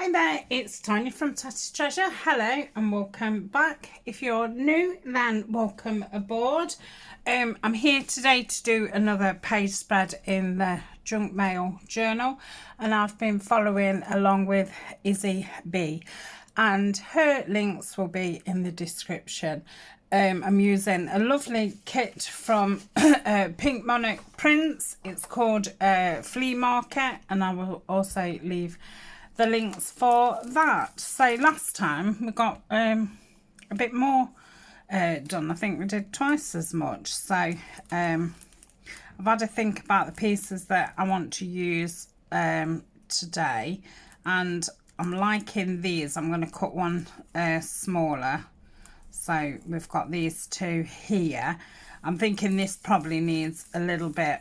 Hi there, it's Tania from Tatty Treasure. Hello and welcome back. If you're new, then welcome aboard. I'm here today to do another page spread in the Junk Mail Journal, and I've been following along with Izzy B, and her links will be in the description. I'm using a lovely kit from Pink Monarch Prints. It's called Flea Market, and I will also leave the links for that. So last time we got a bit more done. I think we did twice as much. So I've had to think about the pieces that I want to use today, and I'm liking these. I'm going to cut one smaller. So we've got these two here. I'm thinking this probably needs a little bit.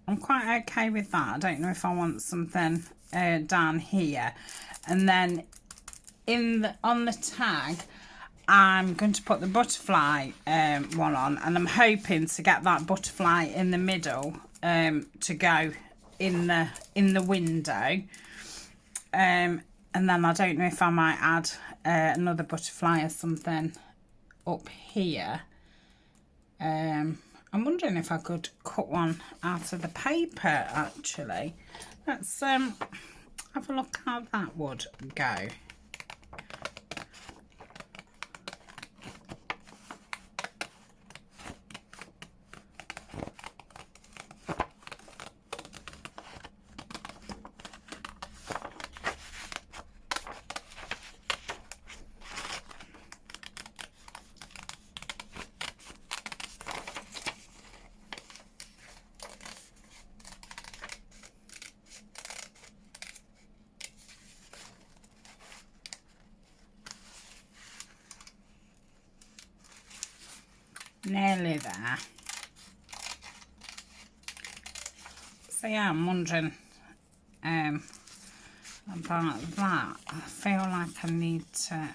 I'm quite okay with that. I don't know if I want something down here. And then on the tag, I'm going to put the butterfly one on, and I'm hoping to get that butterfly in the middle to go in the window. And then I don't know if I might add another butterfly or something up here. I'm wondering if I could cut one out of the paper actually. Let's have a look how that would go. Nearly there. So yeah, I'm wondering about that. I feel like I need to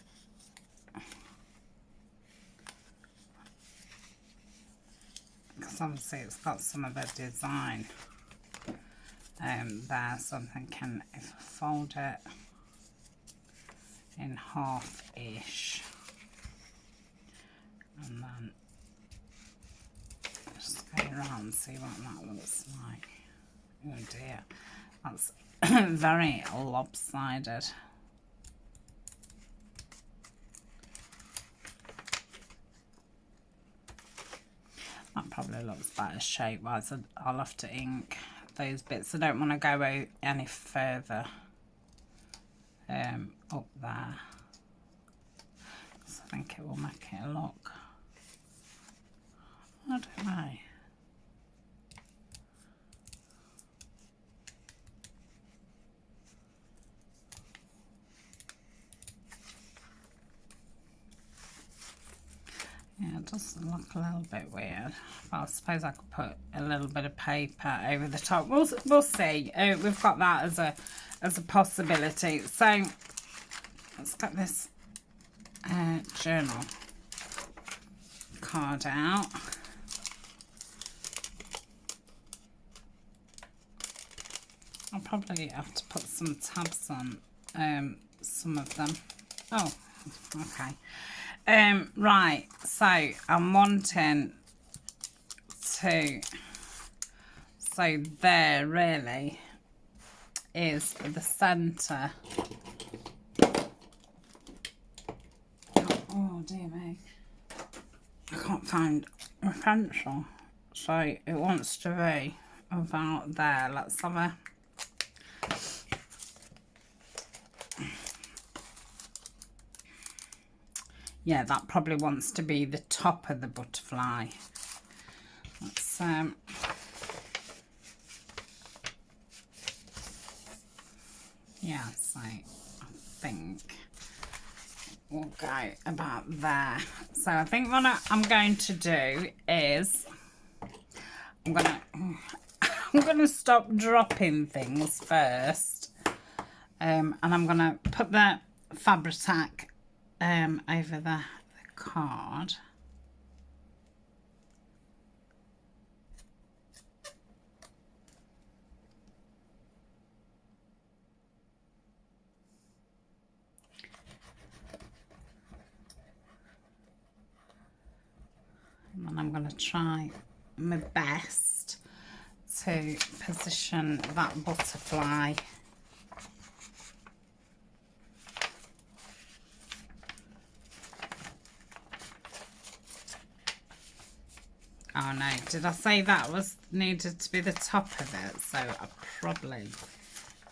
because obviously it's got some of the design there, so I'm thinking if I fold it in half-ish and then just go around and see what that looks like. Oh dear, that's very lopsided. That probably looks better shape wise. I'll have to ink those bits. I don't want to go out any further up there, so I think it will make it look, I don't know. Yeah, it does look a little bit weird. Well, I suppose I could put a little bit of paper over the top. We'll see. We've got that as a possibility. So let's get this journal card out. I'll probably have to put some tabs on some of them. Oh, okay. Right, so I'm wanting to, so there really is the centre. Oh dear me, I can't find a pencil, so it wants to be about there. Let's have a, yeah, that probably wants to be the top of the butterfly. Let's yeah, so I think we'll go about there. So I think what I'm going to do is I'm gonna stop dropping things first, and I'm gonna put the Fabri-Tac over the card. I'm going to try my best to position that butterfly oh no, did I say that was needed to be the top of it? So I probably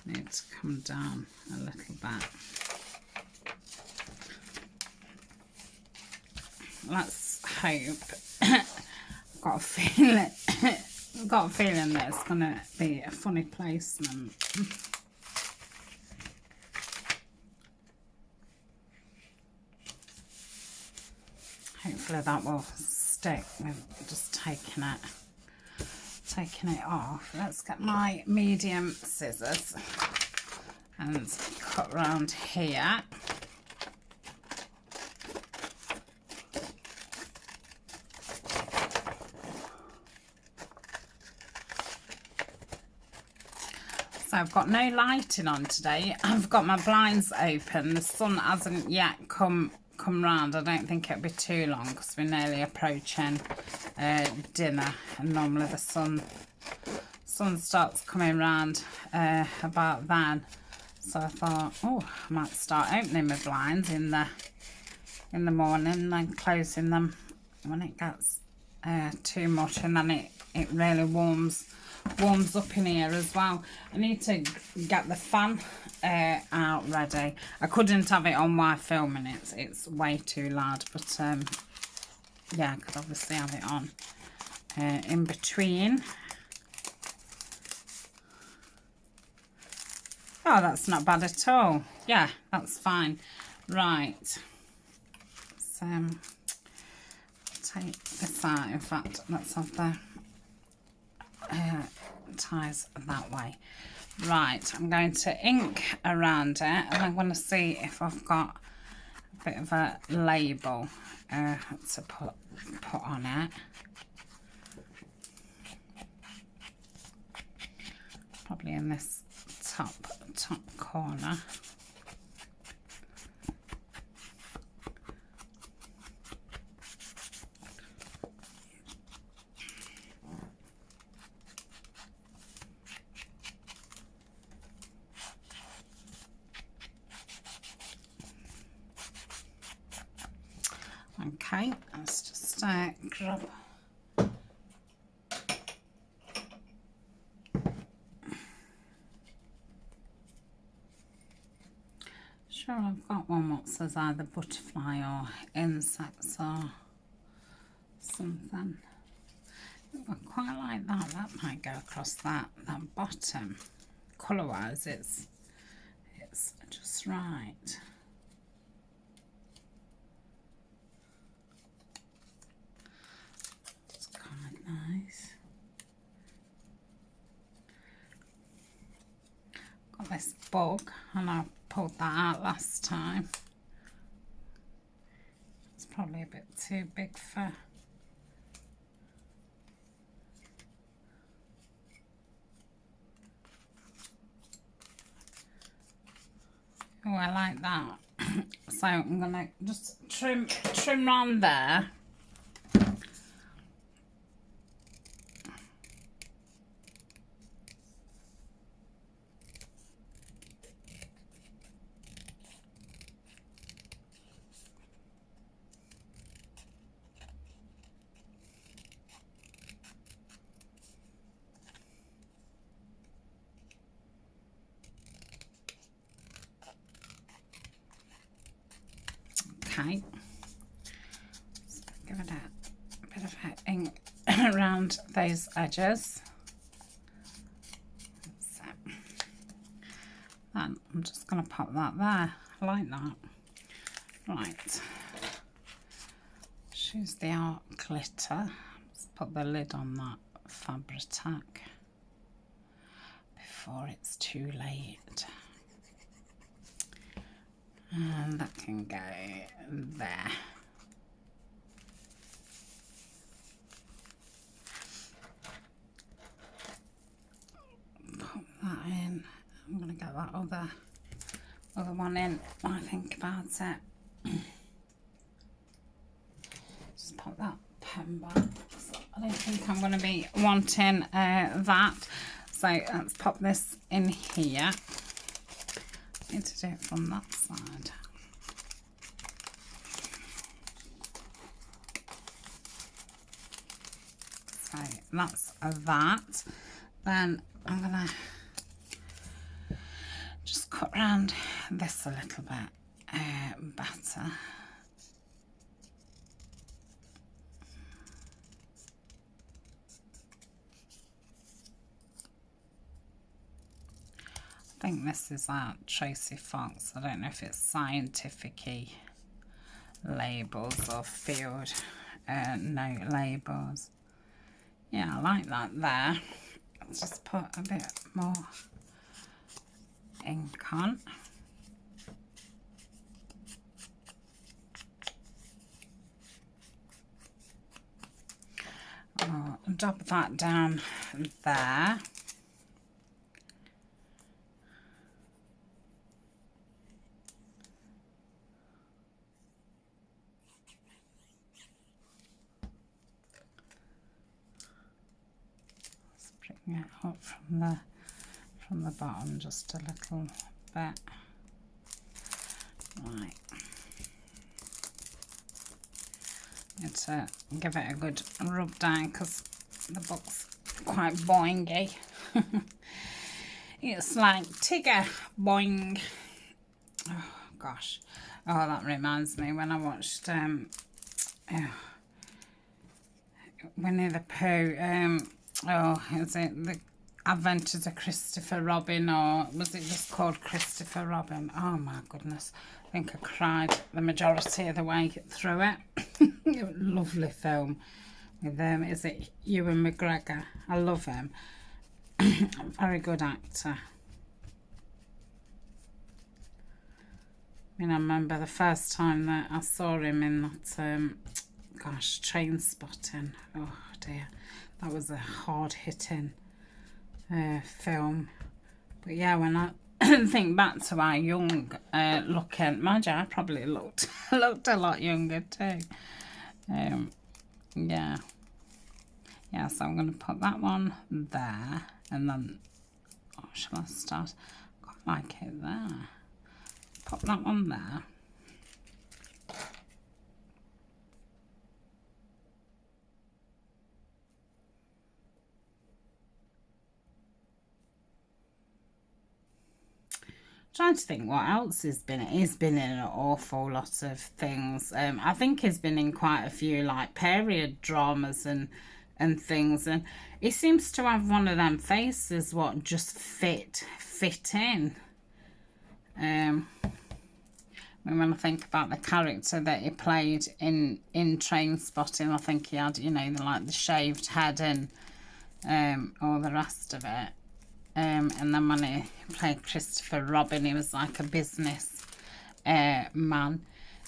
need to come down a little bit. Let's hope. I've got a feeling that it's gonna be a funny placement. Hopefully that will stick with just taking it off. Let's get my medium scissors and cut around here. So I've got no lighting on today. I've got my blinds open. The sun hasn't yet come round. I don't think it'll be too long because we're nearly approaching dinner, and normally the sun starts coming round about then. So I thought, oh, I might start opening my blinds in the morning and then closing them when it gets too much, and then it really warms up in here as well. I need to get the fan out ready. I couldn't have it on while filming it. It's way too loud, but yeah, I could obviously have it on in between. Oh, that's not bad at all. Yeah, that's fine. Right. So take this out. In fact, let's have the ties that way. Right, I'm going to ink around it, and I'm going to see if I've got a bit of a label to put on it. Probably in this top corner. Okay, let's just grab sure I've got one that says either butterfly or insects or something. I quite like that. That might go across that bottom. Colour wise it's just right. Nice. Got this bug, and I pulled that out last time. It's probably a bit too big for. Oh, I like that. So I'm gonna just trim round there. Okay, so give it a bit of ink around those edges. So then I'm just going to pop that there. I like that. Right, choose the art glitter. Let's put the lid on that Fabri-Tac before it's too late. And that can go there. Pop that in. I'm going to get that other one in when I think about it. Just pop that pen box. I don't think I'm going to be wanting that. So let's pop this in here. I need to do it from that side. So that's that. Then I'm going to just cut around this a little bit better. I think this is our Tracy Fox. I don't know if it's scientific-y labels or field note labels. Yeah, I like that there. Let's just put a bit more ink on. I'll dab that down there. It up from the bottom just a little bit. Right. Need to give it a good rub down because the book's quite boingy. It's like Tigger boing. Oh gosh. Oh, that reminds me when I watched Winnie the Pooh. Oh, is it The Adventures of Christopher Robin, or was it just called Christopher Robin? Oh my goodness, I think I cried the majority of the way through it. Lovely film with is it Ewan McGregor? I love him. Very good actor. I mean, I remember the first time that I saw him in that, gosh, Trainspotting. Oh dear. That was a hard-hitting film. But yeah, when I think back to our young looking, mind you, I probably looked a lot younger too. Yeah. Yeah, so I'm going to put that one there. And then, oh, shall I start? I quite like it there. Pop that one there. Trying to think what else he's been in. He's been in an awful lot of things. I think he's been in quite a few like period dramas and things, and he seems to have one of them faces what just fit in. When I think about the character that he played in Trainspotting, I think he had, you know, like the shaved head and all the rest of it. And then when he played Christopher Robin, he was like a business man.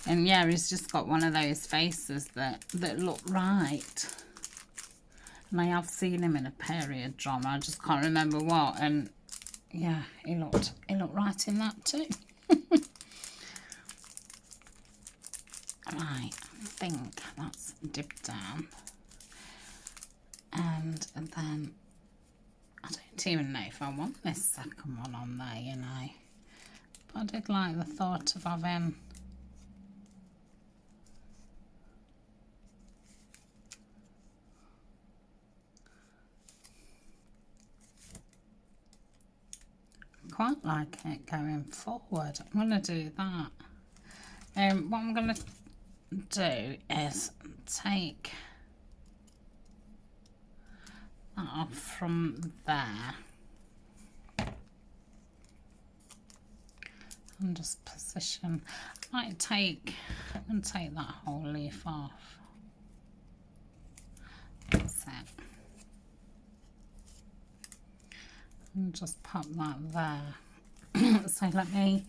And yeah, he's just got one of those faces that look right. And I have seen him in a period drama. I just can't remember what. And yeah, he looked right in that too. Right, I think that's dipped down. And then I don't even know if I want this second one on there, you know. But I did like the thought of having quite like it going forward. I'm going to do that. What I'm going to do is take that off from there and just position. I might take that whole leaf off. That's it. And just pop that there. So let me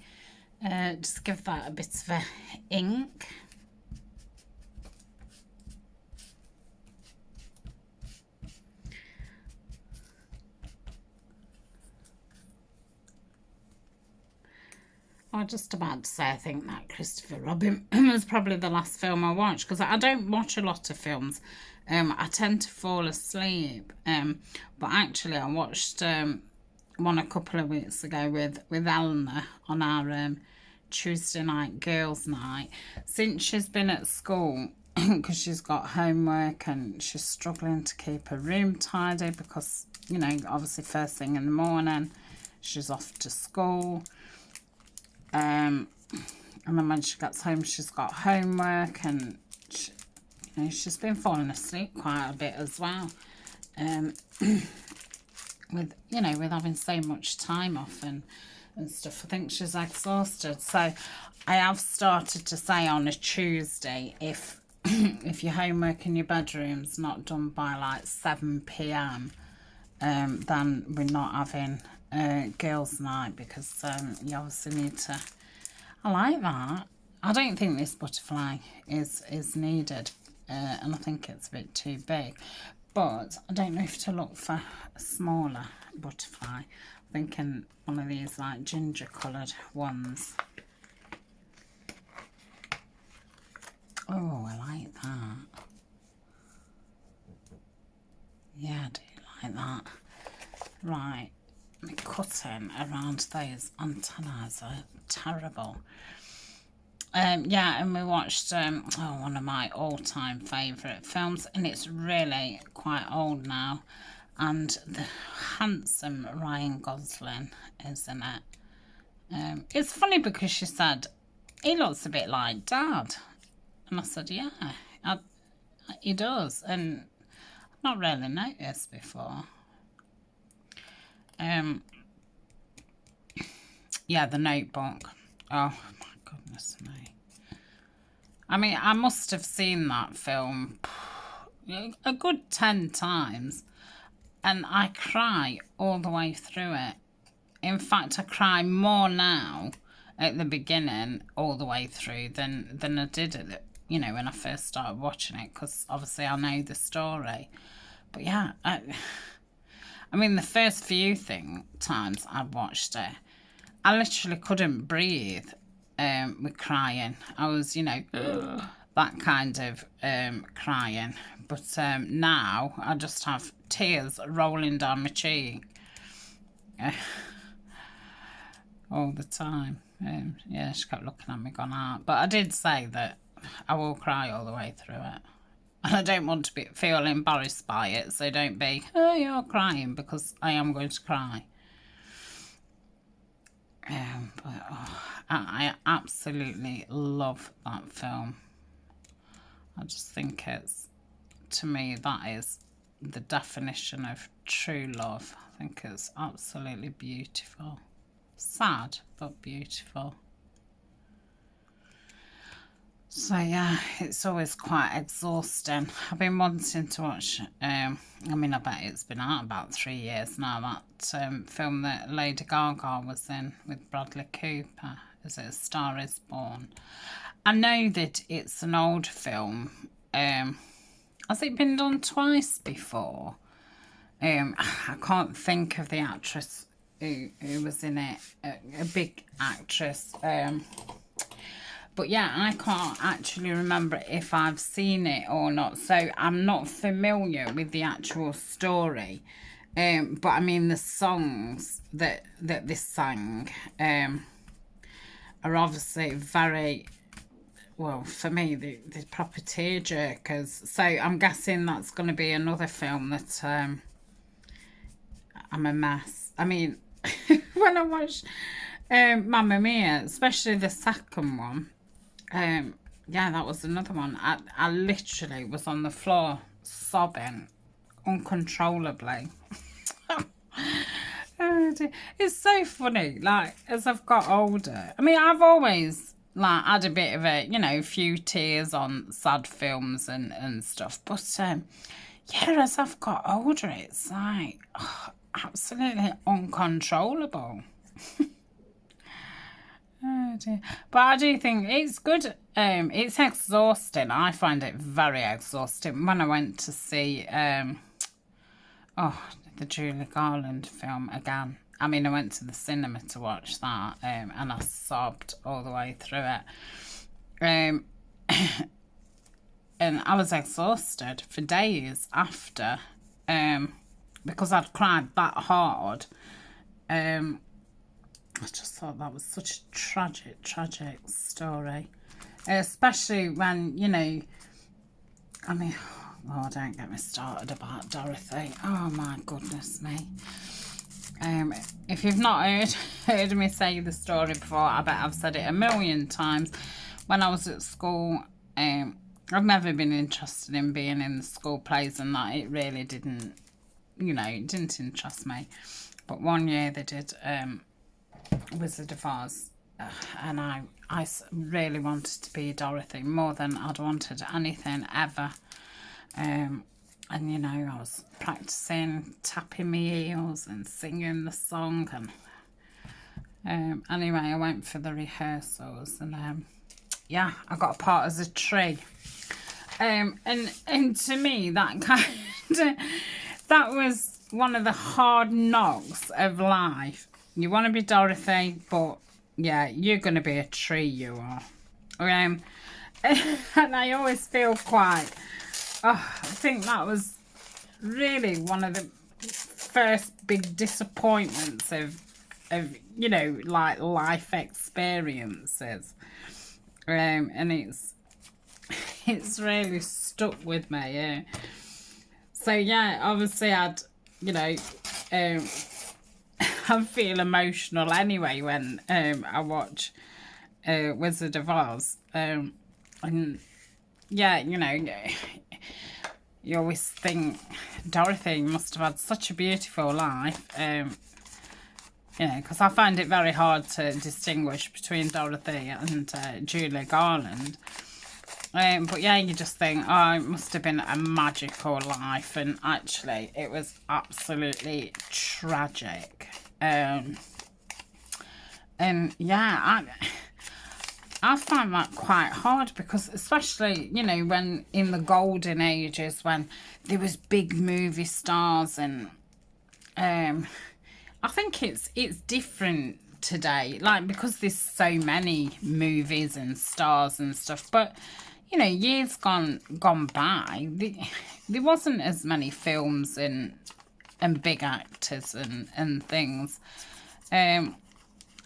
just give that a bit of a ink. I was just about to say, I think that Christopher Robin was probably the last film I watched, because I don't watch a lot of films. I tend to fall asleep. But actually, I watched one a couple of weeks ago with Eleanor on our Tuesday night girls' night. Since she's been at school, because she's got homework and she's struggling to keep her room tidy because, you know, obviously first thing in the morning she's off to school. And then when she gets home, she's got homework, and she, you know, she's been falling asleep quite a bit as well. With, you know, with having so much time off and stuff, I think she's exhausted. So I have started to say on a Tuesday, if your homework in your bedroom's not done by like 7 p.m, then we're not having girls' night, because you obviously need to. I like that. I don't think this butterfly is needed, and I think it's a bit too big. But I don't know if to look for a smaller butterfly. I'm thinking one of these like ginger coloured ones. Oh, I like that. Yeah, I do like that. Right. My cutting around those antennas are terrible. Yeah, and we watched one of my all-time favourite films, and it's really quite old now, and the handsome Ryan Gosling is in it. It's funny because she said, he looks a bit like Dad, and I said, yeah, he does, and I've not really noticed before. Yeah, The Notebook. Oh my goodness me. I mean, I must have seen that film a good 10 times, and I cry all the way through it. In fact, I cry more now at the beginning all the way through than I did at the, you know, when I first started watching it, because obviously I know the story. But yeah, I mean, the first few times I watched it, I literally couldn't breathe with crying. I was, you know, that kind of crying. But now I just have tears rolling down my cheek all the time. Yeah, she kept looking at me going out. But I did say that I will cry all the way through it. And I don't want to feel embarrassed by it, so don't be, oh, you're crying, because I am going to cry. But I absolutely love that film. I just think it's, to me, that is the definition of true love. I think it's absolutely beautiful. Sad, but beautiful. So yeah, it's always quite exhausting. I've been wanting to watch, I mean, I bet it's been out about 3 years now, that film that Lady Gaga was in with Bradley Cooper. Is it A Star Is Born? I know that it's an old film. Has it been done twice before? I can't think of the actress who was in it, a big actress. But yeah, I can't actually remember if I've seen it or not. So I'm not familiar with the actual story. But I mean, the songs that they sang are obviously very, well, for me, the proper tearjerkers. So I'm guessing that's going to be another film that I'm a mess. I mean, when I watched Mamma Mia, especially the second one, yeah, that was another one. I literally was on the floor sobbing uncontrollably. Oh dear. It's so funny, like, as I've got older. I mean, I've always, like, had a bit of a, you know, few tears on sad films and stuff. But, yeah, as I've got older, it's like, absolutely uncontrollable. Oh dear. But I do think it's good. It's exhausting. I find it very exhausting. When I went to see the Julie Garland film again, I mean, I went to the cinema to watch that, and I sobbed all the way through it. And I was exhausted for days after, because I'd cried that hard. I just thought that was such a tragic story. Especially when, you know, I mean, oh, don't get me started about Dorothy. Oh, my goodness me. If you've not heard me say the story before, I bet I've said it a million times. When I was at school, I've never been interested in being in the school plays and that. It really didn't, you know, it didn't interest me. But one year they did Wizard of Oz, and I really wanted to be Dorothy more than I'd wanted anything ever. And, you know, I was practising, tapping my heels and singing the song. And anyway, I went for the rehearsals and, yeah, I got a part as a tree. And to me, that that was one of the hard knocks of life. You want to be Dorothy, but, yeah, you're going to be a tree, you are. And I always feel quite... Oh, I think that was really one of the first big disappointments of you know, like life experiences, and it's really stuck with me. Yeah. So yeah, obviously I'd, you know, I feel emotional anyway when I watch Wizard of Oz, and yeah, you know. You always think Dorothy must have had such a beautiful life, you know, because I find it very hard to distinguish between Dorothy and Julia Garland. But yeah, you just think, oh, it must have been a magical life, and actually it was absolutely tragic. And yeah, I find that quite hard because, especially, you know, when in the golden ages when there was big movie stars, and I think it's different today, like, because there's so many movies and stars and stuff. But, you know, years gone by, there wasn't as many films and big actors and things.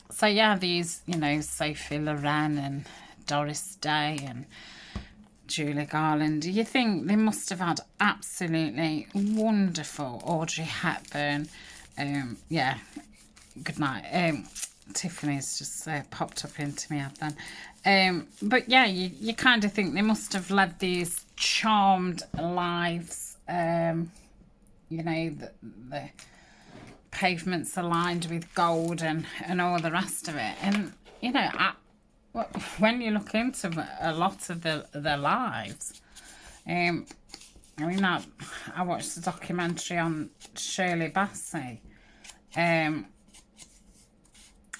So yeah, these, you know, Sophie Loren and Doris Day and Julia Garland, you think they must have had absolutely wonderful... Audrey Hepburn, yeah, good night. Tiffany's just popped up into me head then. But yeah, you kind of think they must have led these charmed lives, you know, the pavements aligned with gold and all the rest of it. And, you know, when you look into a lot of their lives, I mean, I watched the documentary on Shirley Bassey, and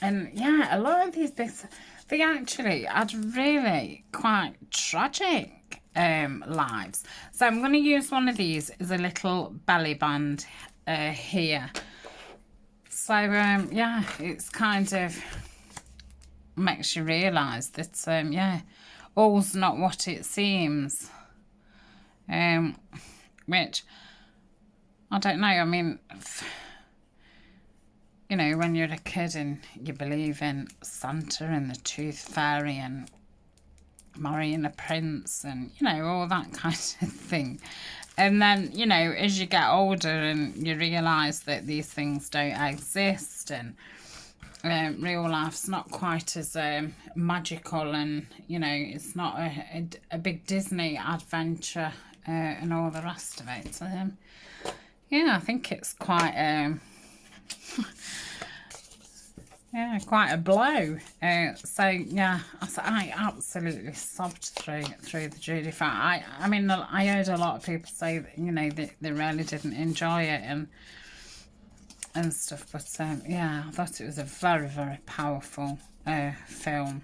yeah, a lot of these bits, they actually had really quite tragic lives. So I'm going to use one of these as a little belly band here. So, yeah, it's kind of makes you realise that, yeah, all's not what it seems. Which, I don't know, I mean, you know, when you're a kid and you believe in Santa and the Tooth Fairy and marrying a prince and, you know, all that kind of thing. And then, you know, as you get older and you realise that these things don't exist, and real life's not quite as magical, and, you know, it's not a big Disney adventure and all the rest of it. So, yeah, I think it's quite... yeah, quite a blow. So yeah, I absolutely sobbed through the Judy fight. I mean, I heard a lot of people say that, you know, they really didn't enjoy it and stuff. But yeah, I thought it was a very, very powerful film.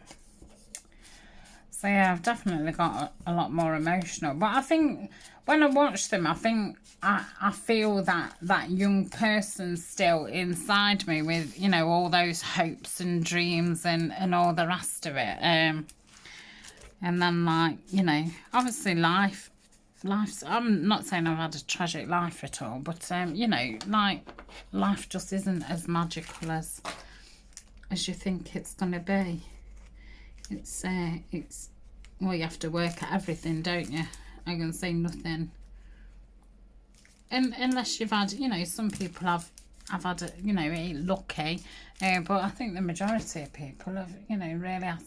So yeah, I've definitely got a lot more emotional. But I think when I watch them, I think I feel that young person still inside me with, you know, all those hopes and dreams and all the rest of it. And then, like, you know, obviously life's, I'm not saying I've had a tragic life at all, but, you know, like, life just isn't as magical as you think it's going to be. It's, well, you have to work at everything, don't you? I can say nothing. And unless you've had, you know, some people have had, you know, lucky. But I think the majority of people have, you know, really had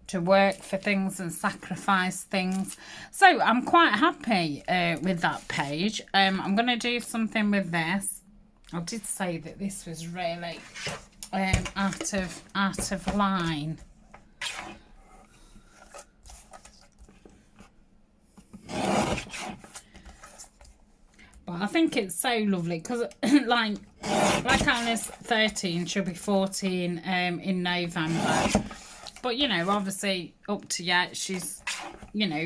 to work for things and sacrifice things. So I'm quite happy with that page. I'm going to do something with this. I did say that this was really out of line. But I think it's so lovely because, like Anna's 13, she'll be 14 in November. But, you know, obviously up to yet, she's, you know,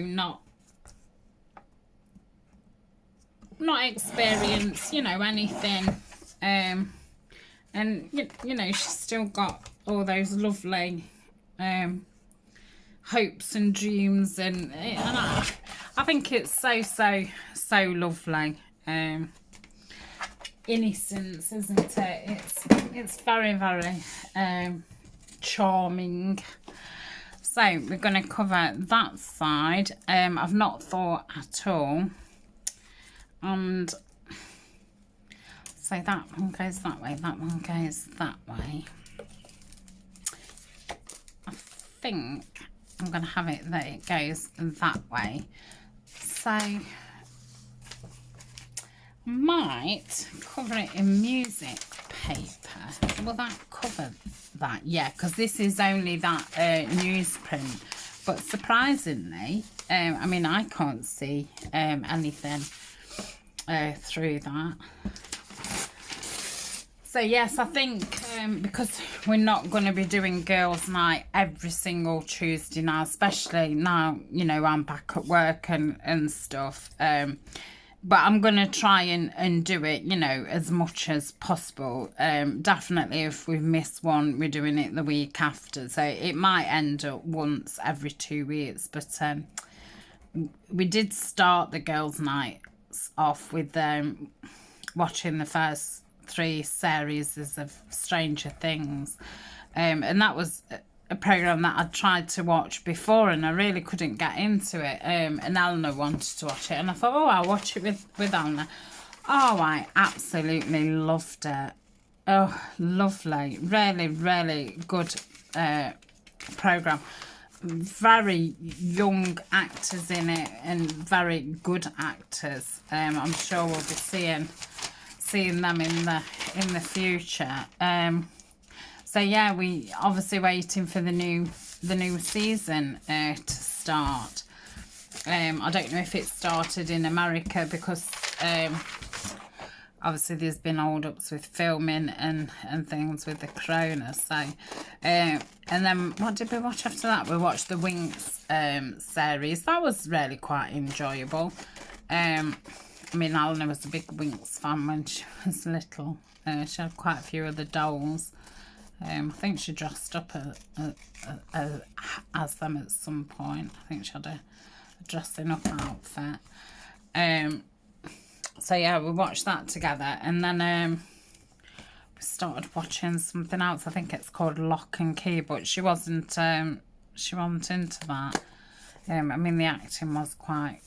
not experienced, you know, anything. And, you know, she's still got all those lovely hopes and dreams. And I think it's so lovely. Innocence, isn't it? It's very, very charming. So we're going to cover that side. I've not thought at all. And so that one goes that way, that one goes that way. I think I'm going to have it that it goes that way. So might cover it in music paper. Will that cover that? Yeah, because this is only that newsprint. But surprisingly, I mean, I can't see anything through that. So yes, I think because we're not going to be doing girls' night every single Tuesday now, especially now, you know, I'm back at work and stuff. But I'm going to try and do it, you know, as much as possible. Definitely if we've missed one, we're doing it the week after. So it might end up once every 2 weeks. But we did start the girls' nights off with watching the first 3 series of Stranger Things. And that was a programme that I'd tried to watch before and I really couldn't get into it. And Eleanor wanted to watch it and I thought, oh, I'll watch it with Eleanor. Oh, I absolutely loved it. Oh, lovely. Really, really good programme. Very young actors in it and very good actors. I'm sure we'll be seeing them in the future. So yeah, we obviously waiting for the new season to start. I don't know if it started in America because obviously there's been hold-ups with filming and things with the corona. So and then what did we watch after that? We watched the Winx series. That was really quite enjoyable. I mean, Eleanor was a big Winx fan when she was little. She had quite a few of the dolls. I think she dressed up as them at some point. I think she had a dressing up outfit. So yeah, we watched that together, and then we started watching something else. I think it's called Lock and Key, but she wasn't into that. I mean, the acting was quite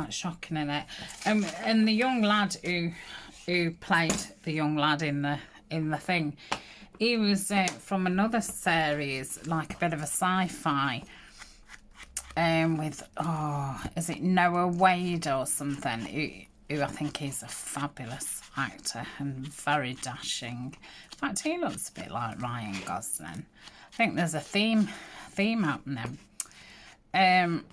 shocking in it. And the young lad who played the young lad in the thing, he was from another series, like a bit of a sci-fi, with, is it Noah Wade or something, who I think is a fabulous actor and very dashing. In fact, he looks a bit like Ryan Gosling. I think there's a theme happening. And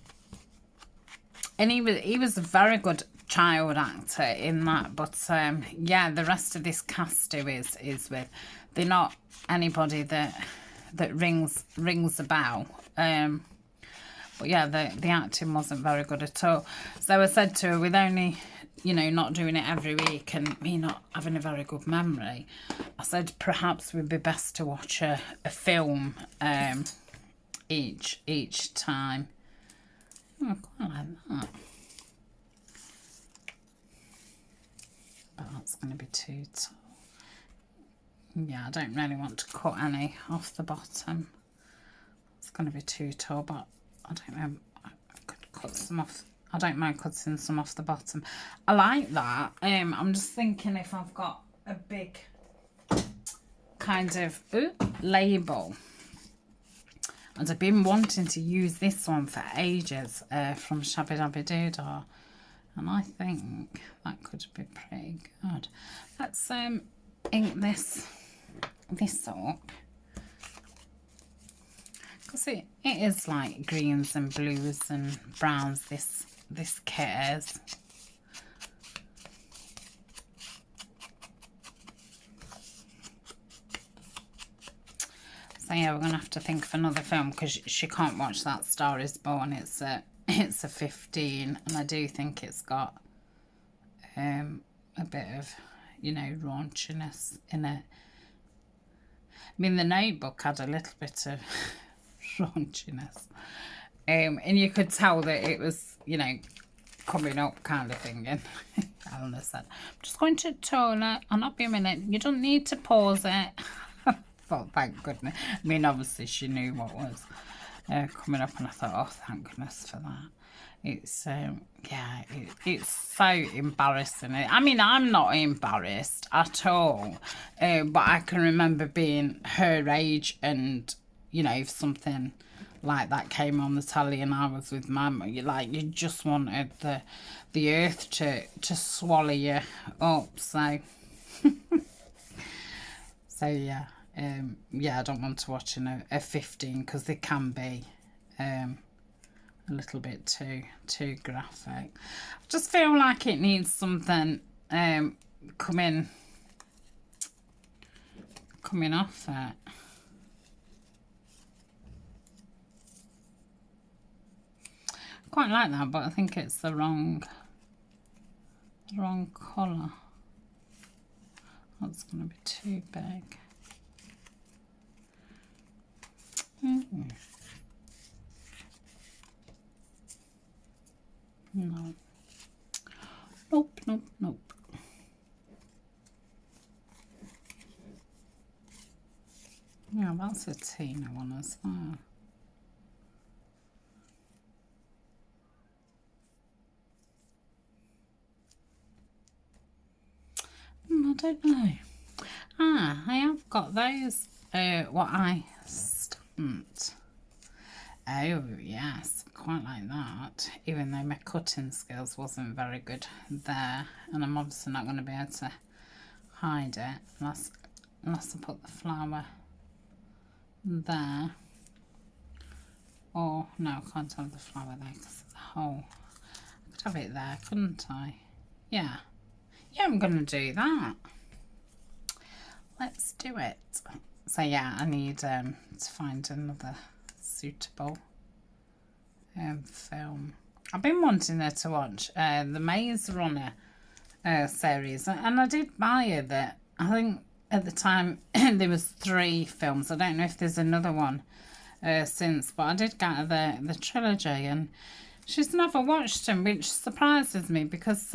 he was a very good child actor in that, but yeah, the rest of this cast who is with, they're not anybody that rings a bell. But yeah, the acting wasn't very good at all. So I said to her, with only, you know, not doing it every week and me not having a very good memory, I said perhaps we'd be best to watch a film each time. Oh, I quite like that. But that's going to be too tall. Yeah, I don't really want to cut any off the bottom. It's going to be too tall, but I don't know. I could cut some off. I don't mind cutting some off the bottom. I like that. I'm just thinking if I've got a big kind of label. And I've been wanting to use this one for ages from Shabby Dabby Doodah. And I think that could be pretty good. Let's ink this up. Because it is like greens and blues and browns, this kit is. So yeah, we're going to have to think of another film because she can't watch that Star is Born. It's a 15, and I do think it's got a bit of, you know, raunchiness in it. I mean, The Notebook had a little bit of raunchiness. And you could tell that it was, you know, coming up kind of thing. And Eleanor said, I'm just going to the toilet. I'll not be a minute. You don't need to pause it. Thought, thank goodness. I mean, obviously she knew what was coming up, and I thought, oh, thank goodness for that. It's yeah, it's so embarrassing. I mean, I'm not embarrassed at all, but I can remember being her age, and you know, if something like that came on the telly and I was with Mum, you just wanted the earth to swallow you up. So so yeah. Yeah, I don't want to watch a 15 because they can be a little bit too graphic. I just feel like it needs something coming off it. Quite like that, but I think it's the wrong colour. That's going to be too big. No. Nope. Yeah, that's a Tina one as well. I don't know. I have got those. What I stamped. Oh yes, quite like that. Even though my cutting skills wasn't very good there, and I'm obviously not going to be able to hide it unless I put the flower there. Or no, I can't have the flower there because of the hole. I could have it there, couldn't I? Yeah, I'm going to do that. Let's do it. So yeah, I need to find another suitable film. I've been wanting her to watch the Maze Runner series, and I did buy her that. I think at the time there was 3 films. I don't know if there's another one since, but I did get her the trilogy, and she's never watched them, which surprises me because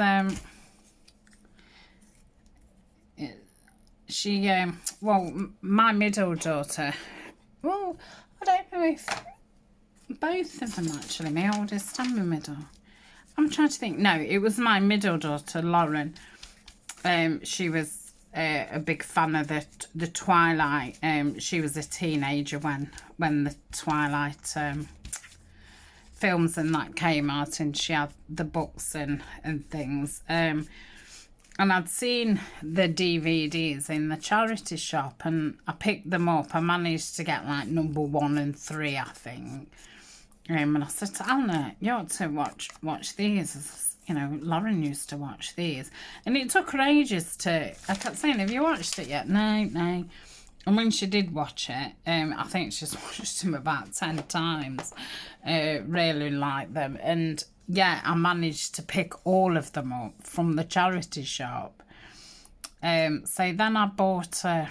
she well, my middle daughter, well, I don't know if both of them actually, my oldest and my middle. I'm trying to think. No, it was my middle daughter, Lauren. She was a big fan of the Twilight. She was a teenager when the Twilight films and that came out, and she had the books and things. And I'd seen the DVDs in the charity shop, and I picked them up. I managed to get like number 1 and 3, I think. And I said to Anna, you ought to watch these. You know, Lauren used to watch these. And it took her ages to... I kept saying, have you watched it yet? No. And when she did watch it, I think she's watched them about 10 times. Really liked them. And yeah, I managed to pick all of them up from the charity shop. So then I bought her,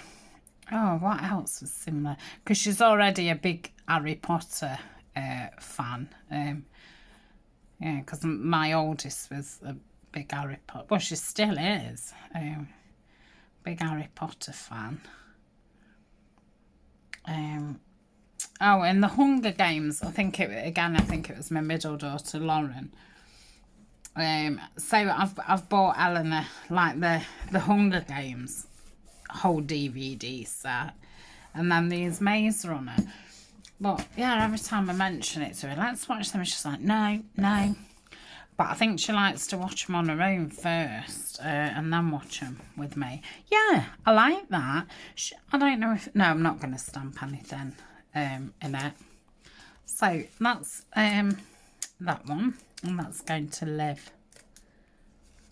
oh, what else was similar? Because she's already a big Harry Potter fan. Yeah, because my oldest was a big Harry Potter, well, she still is, big Harry Potter fan. Oh, and the Hunger Games, I think it was my middle daughter Lauren. So I've bought Eleanor like the Hunger Games whole DVD set, and then these Maze Runner. But yeah, every time I mention it to her, let's watch them, she's like, no. But I think she likes to watch them on her own first, and then watch them with me. Yeah, I like that. I don't know if... No, I'm not going to stamp anything in it. So that's that one, and that's going to live.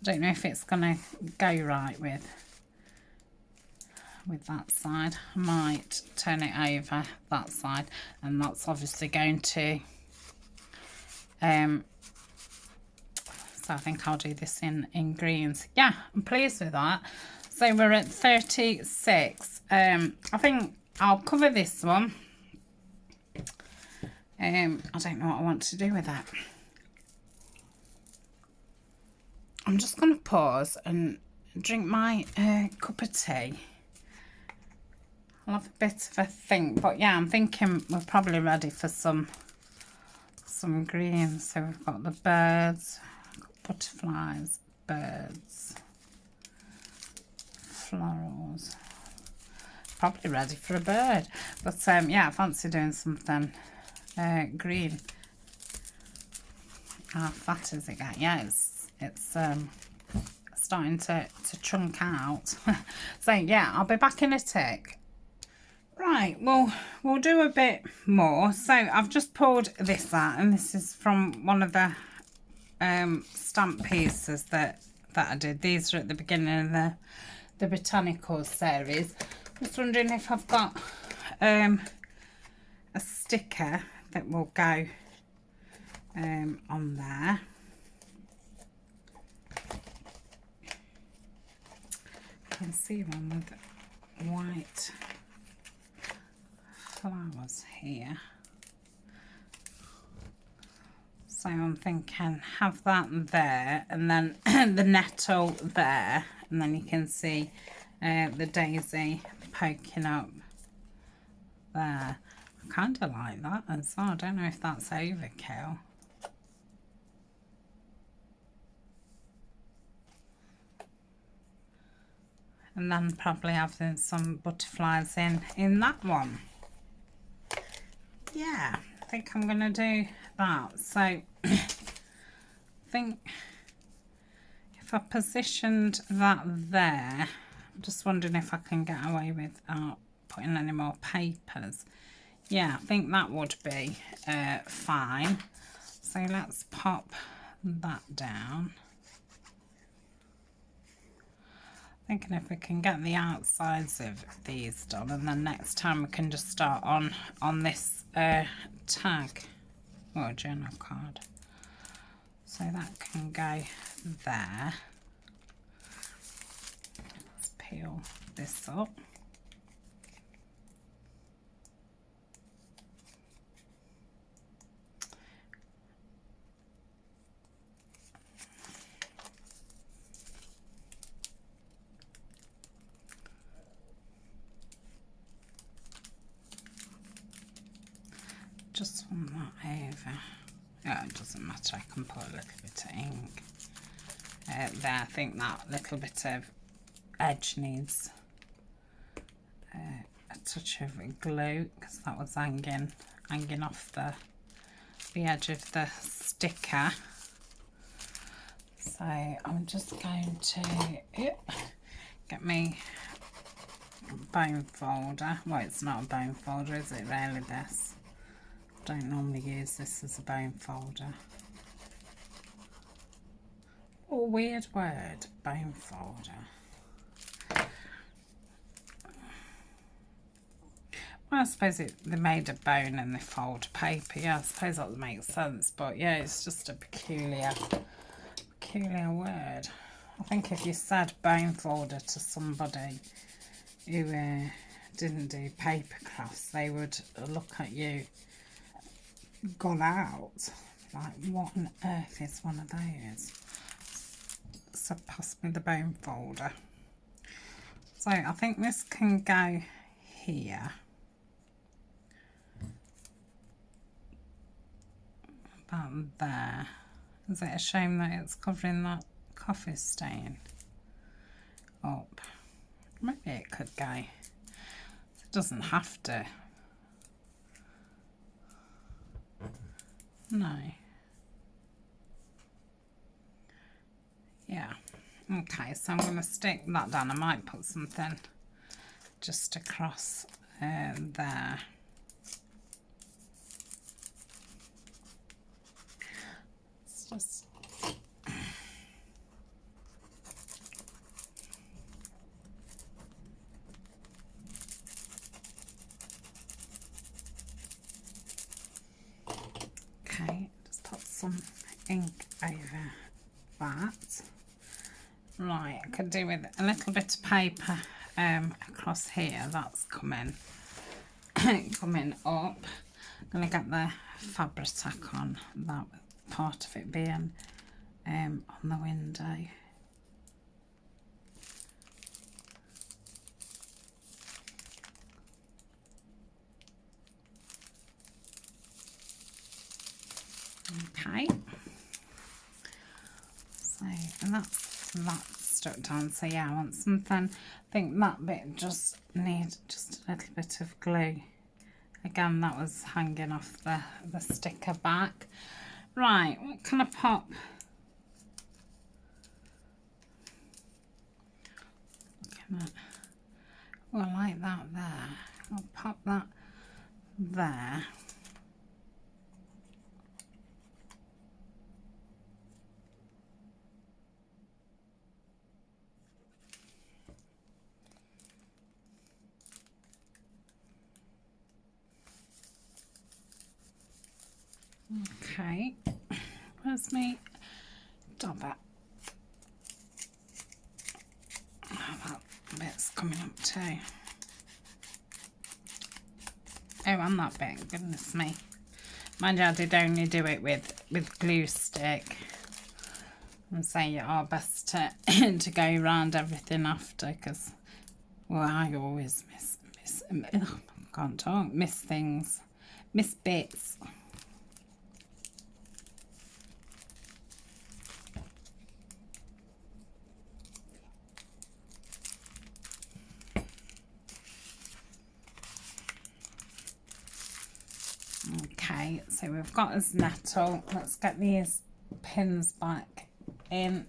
I don't know if it's going to go right with that side. I might turn it over that side, and that's obviously going to... So I think I'll do this in greens. Yeah, I'm pleased with that. So we're at 36. I think I'll cover this one. I don't know what I want to do with that. I'm just going to pause and drink my cup of tea. I'll have a bit of a think. But yeah, I'm thinking we're probably ready for some greens. So we've got the birds, butterflies, birds, florals. Probably ready for a bird. But yeah, I fancy doing something green. How fat is it getting? Yeah, it's starting to chunk out. So yeah, I'll be back in a tick. Right, well, we'll do a bit more. So I've just pulled this out, and this is from one of the stamp pieces that I did. These are at the beginning of the botanical series. Just wondering if I've got a sticker that will go on there. I can see one with white flowers here. So I'm thinking have that there, and then the nettle there, and then you can see the daisy poking up there. I kind of like that as well. I don't know if that's overkill. And then probably having some butterflies in that one. Yeah, I think I'm going to do that. So I think if I positioned that there, I'm just wondering if I can get away without putting any more papers. Yeah, I think that would be fine. So let's pop that down. Thinking if we can get the outsides of these done, and then next time we can just start on this tag or journal card. So that can go there. Let's peel this up. Just want that over. Oh, it doesn't matter, I can put a little bit of ink there. I think that little bit of edge needs a touch of glue, because that was hanging off the edge of the sticker. So I'm just going to get me bone folder. Well, it's not a bone folder, is it really, this? Don't normally use this as a bone folder. Oh, weird word, bone folder. Well, I suppose they made a bone and they fold paper. Yeah, I suppose that makes sense. But yeah, it's just a peculiar word. I think if you said bone folder to somebody who didn't do paper crafts, they would look at you gone out. Like, what on earth is one of those? So pass me the bone folder. So I think this can go here. About there. Is it a shame that it's covering that coffee stain up? Maybe it could go. It doesn't have to. No. Yeah. Okay, so I'm going to stick that down. I might put something just across there. It's just... Okay, just put some ink over that. Right, I could do with a little bit of paper across here. That's coming up. I'm going to get the fabric tack on that, part of it being on the window. Okay, so, and that's that stuck down. So yeah, I want something, I think that bit just needs just a little bit of glue. Again, that was hanging off the sticker back. Right, what can I pop? Oh, I like that there. I'll pop that there. Okay, where's my dobber? Oh, that bit's coming up too. Oh, and that bit, goodness me. Mind you, I did only do it with glue stick. And say it are best to, to go around everything after, because, well, I always miss things, miss bits. Okay, so we've got his nettle. Let's get these pins back in.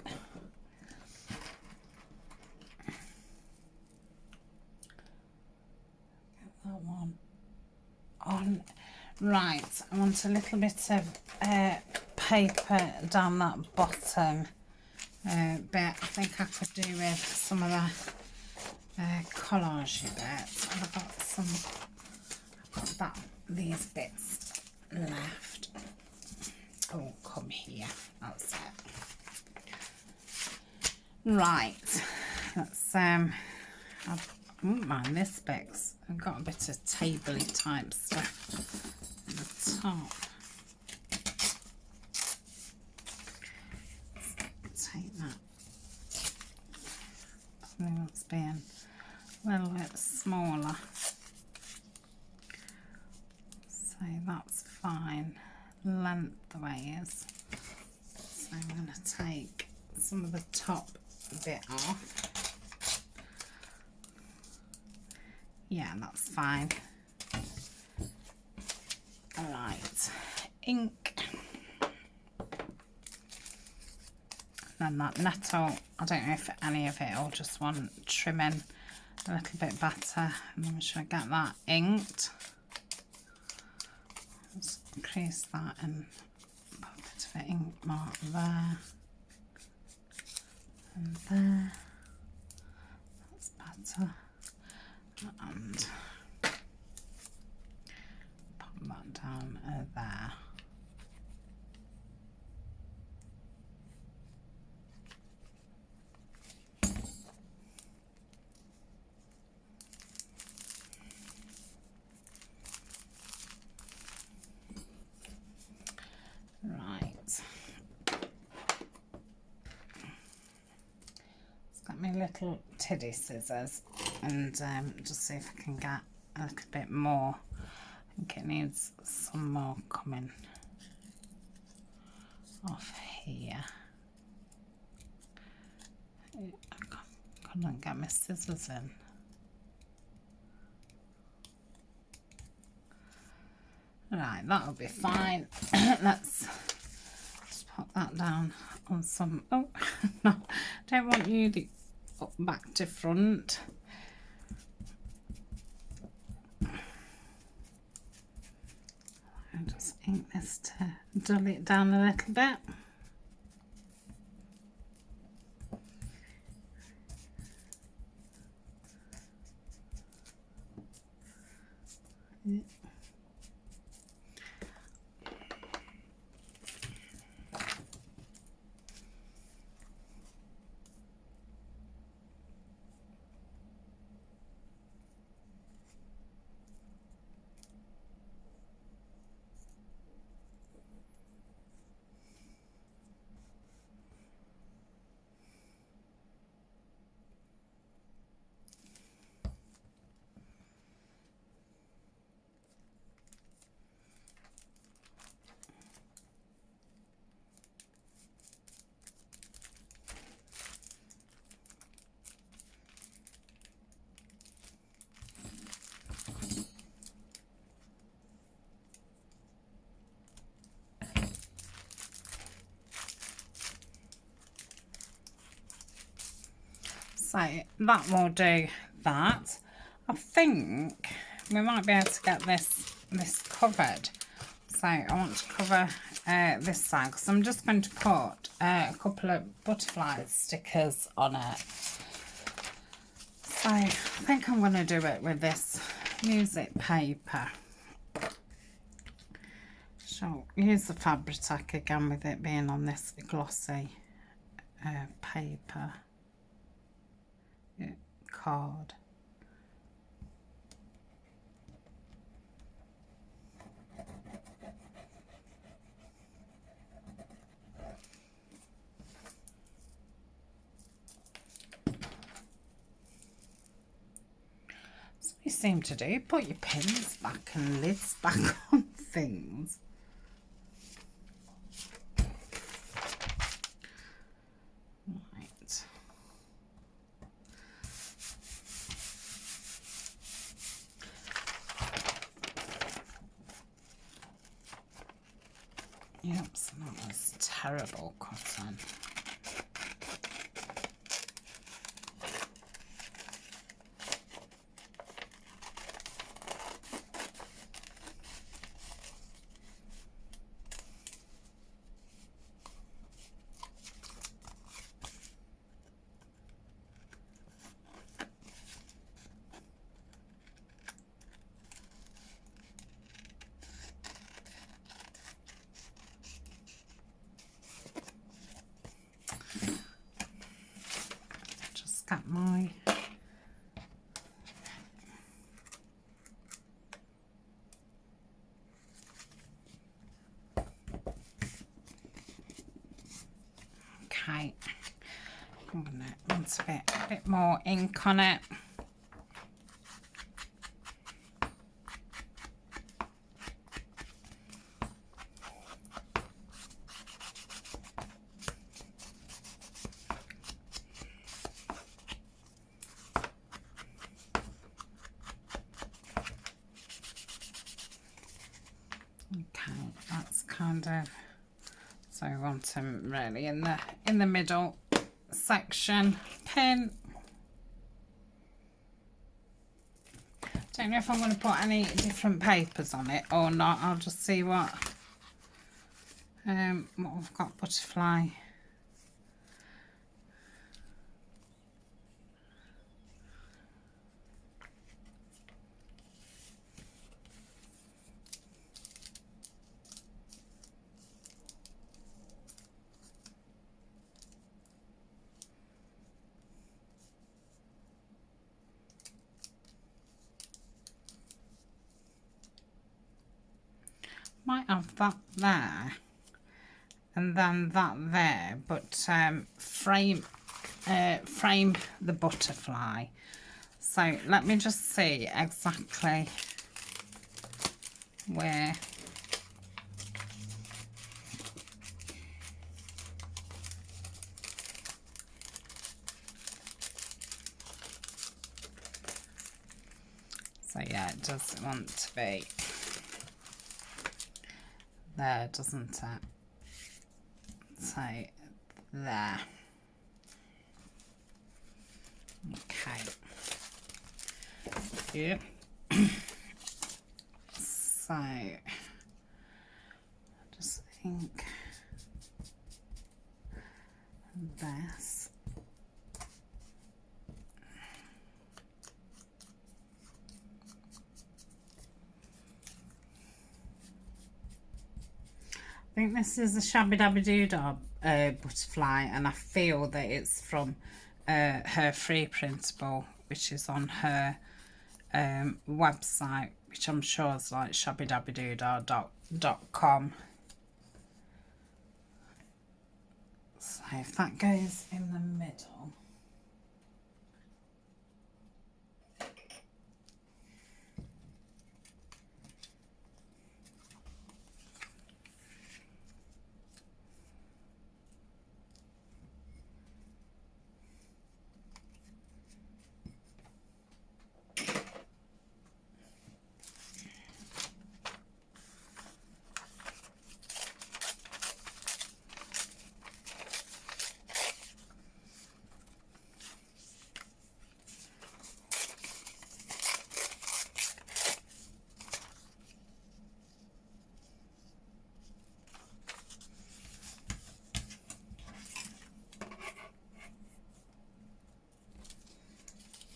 Get that one on. Right, I want a little bit of paper down that bottom bit. I think I could do with some of the collage bits. I've got some, I've got these bits left. Oh, come here. That's it. Right. Let's I wouldn't mind this bit. I've got a bit of tabley type stuff at the top. Let's take that. Something that's being a little bit smaller. So that's fine, lengthways. So I'm going to take some of the top bit off. Yeah, that's fine. Alright, ink. Then that nettle, I don't know if any of it will just want trimming a little bit better. And then should I get that inked? Just crease that and put a bit of an ink mark there and there. That's better. And there. Right. Got my little teddy scissors and just see if I can get a little bit more. I think it needs some more coming off here. I couldn't get my scissors in. Right, that'll be fine. Let's just put that down on some. Oh no, don't want you to up back to front. I'll just ink this to dull it down a little bit. So that will do that. I think we might be able to get this covered. So I want to cover this side because I'm just going to put a couple of butterfly stickers on it. So I think I'm going to do it with this music paper. So use the Fabri-Tac again with it being on this glossy paper. Card. So you seem to do, put your pins back and lids back on things. Yep, so that was terrible cotton. Got my okay. I'm gonna want a bit more ink on it. Kind of, so I want them really in the middle section. Pin. Don't know if I'm going to put any different papers on it or not. I'll just see what I've got. Butterfly. might have that there and then that there, but frame the butterfly. So let me just see exactly where. So yeah, it does want to be there, doesn't it? So there. Okay. Yeah. So I just think this. I think this is a Shabby Dabby Doodah butterfly, and I feel that it's from her free printable, which is on her website, which I'm sure is like shabbydabbyDoodah.com. So if that goes in the middle.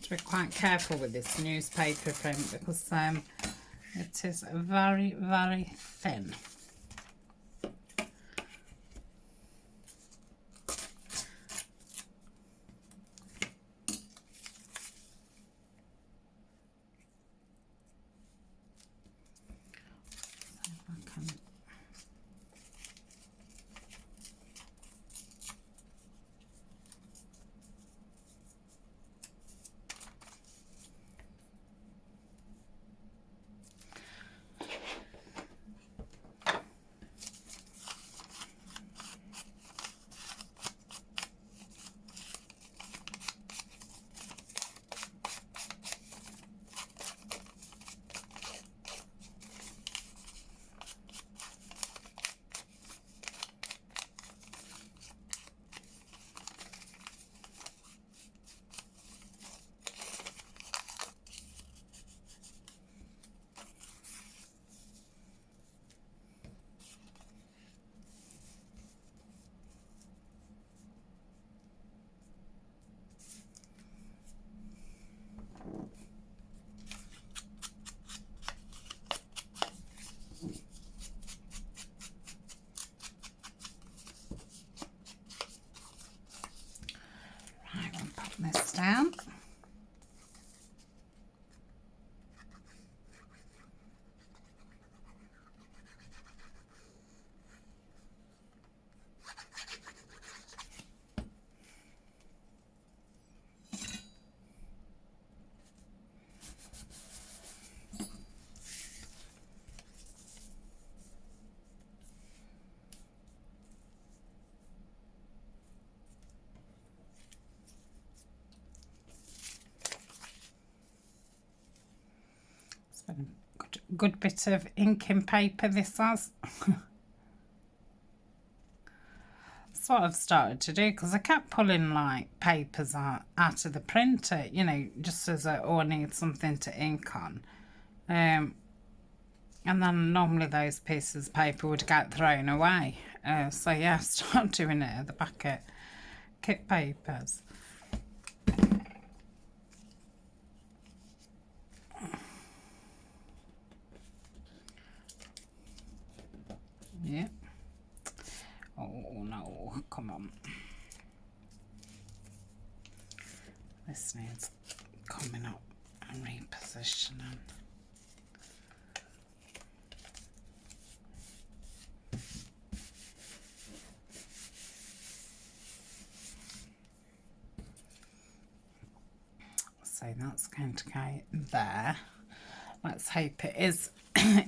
To be quite careful with this newspaper print because it is very, very thin. This down. Good bit of inking paper this has. That's what I've started to do because I kept pulling like papers out of the printer, you know, just as I need something to ink on. And then normally those pieces of paper would get thrown away. So yeah, I started doing it at the back of kit papers. Yeah. Oh no, come on. This needs coming up and repositioning. So that's going to go there. Let's hope it is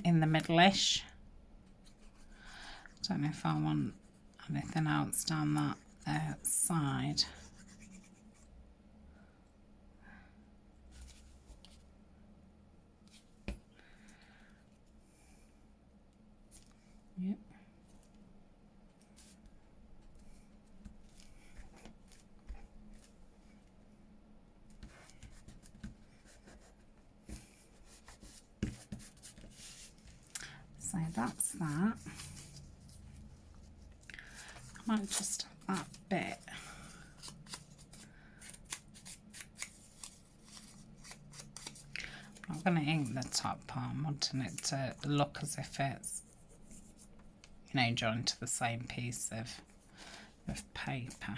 in the middle-ish. Don't know if I want anything else down that side. Yep. So that's that. I might just have that bit. I'm not going to ink the top part. I'm wanting it to look as if it's, you know, joined to the same piece of paper.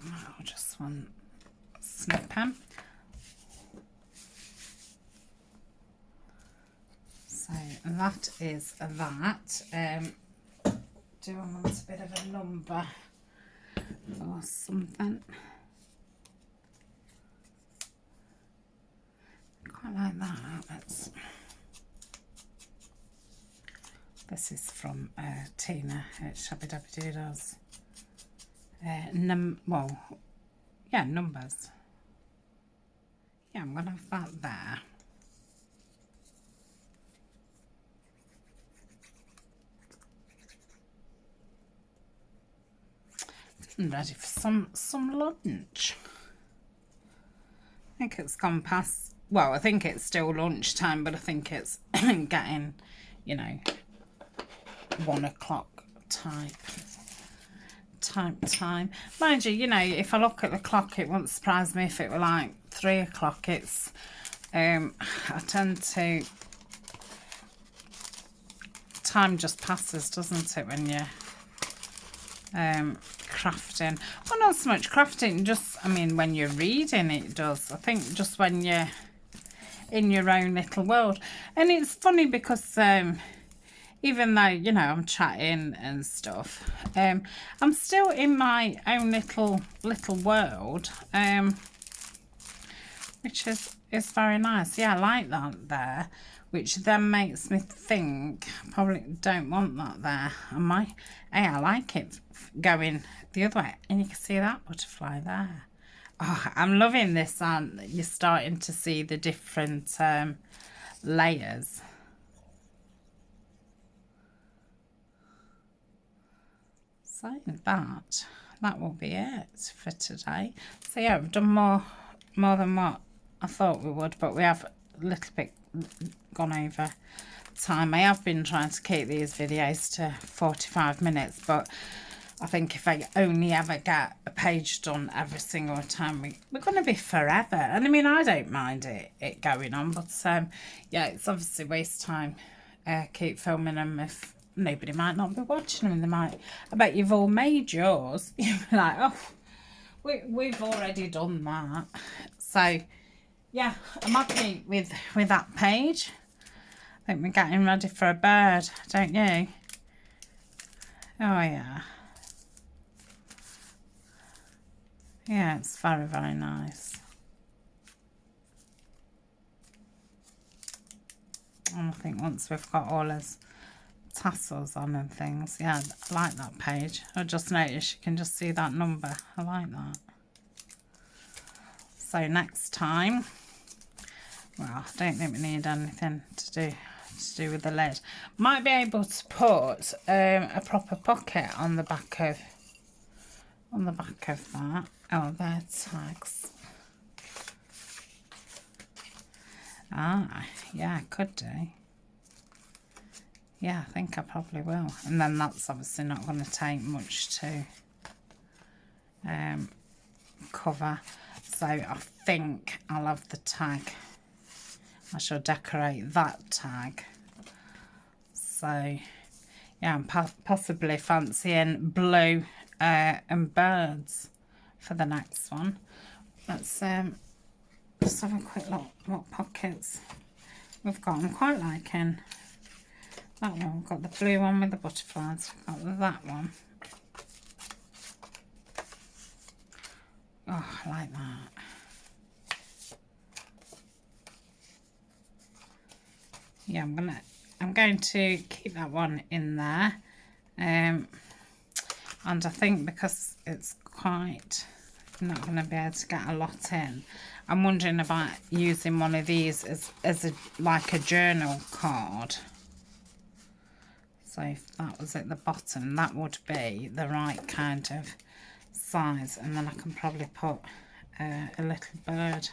I'll just one snipper. So that is that. Do I want a bit of a number or something? Quite like that. This is from Tina at Shabby Dabby Doodles. Well, yeah, numbers. Yeah, I'm gonna have that there. I'm ready for some lunch. I think it's gone past, well, I think it's still lunchtime, but I think it's getting, you know, 1 o'clock type time. Mind you, you know, if I look at the clock, it wouldn't surprise me if it were like 3 o'clock. It's, I tend to, time just passes, doesn't it, when you're crafting. Well, not so much crafting, just, I mean, when you're reading it does. I think just when you're in your own little world. And it's funny because even though, you know, I'm chatting and stuff, I'm still in my own little world, which is very nice. Yeah, I like that there, which then makes me think I probably don't want that there. I like it going the other way, and you can see that butterfly there. Oh, I'm loving this, and you're starting to see the different layers. So that will be it for today. So yeah, we've done more than what I thought we would, but we have a little bit gone over time. I have been trying to keep these videos to 45 minutes, but I think if I only ever get a page done every single time, we're going to be forever. And I mean, I don't mind it going on, but yeah, it's obviously waste time. Keep filming them if nobody might not be watching them. They might. I bet you've all made yours. You'll be like, oh, we've already done that. So yeah, I'm happy with that page. I think we're getting ready for a bird, don't you? Oh yeah. Yeah, it's very, very nice. And I think once we've got all his tassels on and things, yeah, I like that page. I just noticed you can just see that number. I like that. So next time, well, I don't think we need anything to do with the lid. Might be able to put a proper pocket on the back of that. Oh, they're tags. Ah, yeah, I could do. Yeah, I think I probably will. And then that's obviously not going to take much to cover. So I think I'll have the tag. I shall decorate that tag. So yeah, I'm possibly fancying blue and birds for the next one. Let's just have a quick look what pockets we've got. I'm quite liking That one, we've got the blue one with the butterflies. We've got that one. Oh, I like that. Yeah, I'm going to keep that one in there. And I think because it's quite, I'm not going to be able to get a lot in. I'm wondering about using one of these as a, like a journal card. So if that was at the bottom, that would be the right kind of size. And then I can probably put a little bird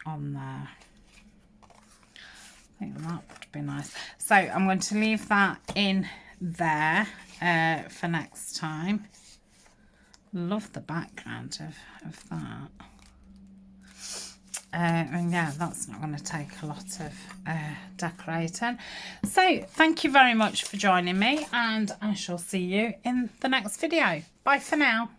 on there. I think that would be nice. So I'm going to leave that in there for next time. Love the background of that. And yeah, that's not going to take a lot of decorating. So thank you very much for joining me, and I shall see you in the next video. Bye for now.